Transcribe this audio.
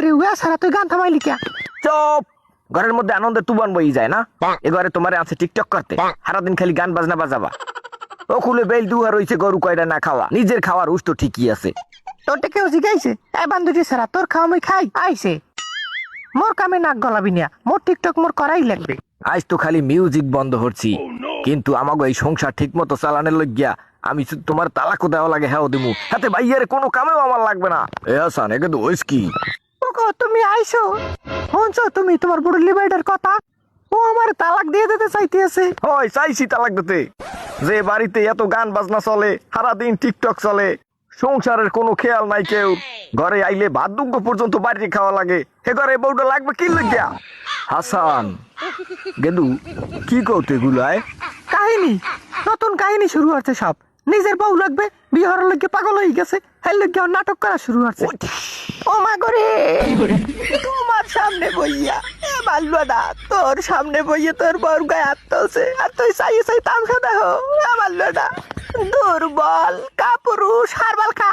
রে উয়া সারা তুই গান থামাইলি কে? চুপ। ঘরের মধ্যে আনন্দের তুবান বই যায় না? এ ঘরে তোমারে আছে টিকটক করতে, সারাদিন খালি গান বাজনা বাজাবা। ও খুলে বেল দুয়া রইছে, গরু কয়টা না খাওয়া, নিজের খাওয়ার উস তো ঠিকই আছে। তোরটা কেউ জিগাইছে? এ বান্ধবী সারা তোর খাওয়া আমি খাই আইছে। মোর কামে নাক গলাবি না, মোর টিকটক মোর করাই লাগবে। আজ তো খালি মিউজিক বন্ধ হচ্ছি, কিন্তু আমাকে এই সংসার ঠিক মতো চালানোর লজ্ঞা আমি তোমার তালাকও দেওয়া লাগে, হ্যাঁ দিমু, হাতে ভাইয়ারে কোনো কামেও আমার লাগবে না। এ হাসান, একে তো ওইস কি? ওগো তুমি আইছো, শুনছো তুমি তোমার বুড়ো লিবাইটার কথা? ও আমার তালাক দিয়ে দিতে চাইতেছে। হয় চাইছি তালাক দিতে। যে বাড়িতে এত গান বাজনা চলে, সারাদিন টিকটক চলে, সংসারের কোনো খেয়াল নাই কেউ, ঘরে আইলে ভাত দুগ্গ পর্যন্ত বাড়িতে খাওয়া লাগে, হে ঘরে বউটা লাগবে কি লজ্ঞা? হাসান গেদু কি কৌতে গুলায়? কাহিনী, নতুন কাহিনী শুরু হচ্ছে সব। নিজের বউ লাগবে, বিহার লাগবে, পাগল হয়ে গেছে, হেল লাগবে নাটক করা শুরু হচ্ছে। ও মা করে তোমার সামনে বইয়া এ বাল্যা দা, তোর সামনে বইয়ে তোর বউর গায়ে হাত তুলছে আর তুই চাই তামসা দেখো। এ বাল্যা দা দুর্বল কাপুরুষ হারবাল খা।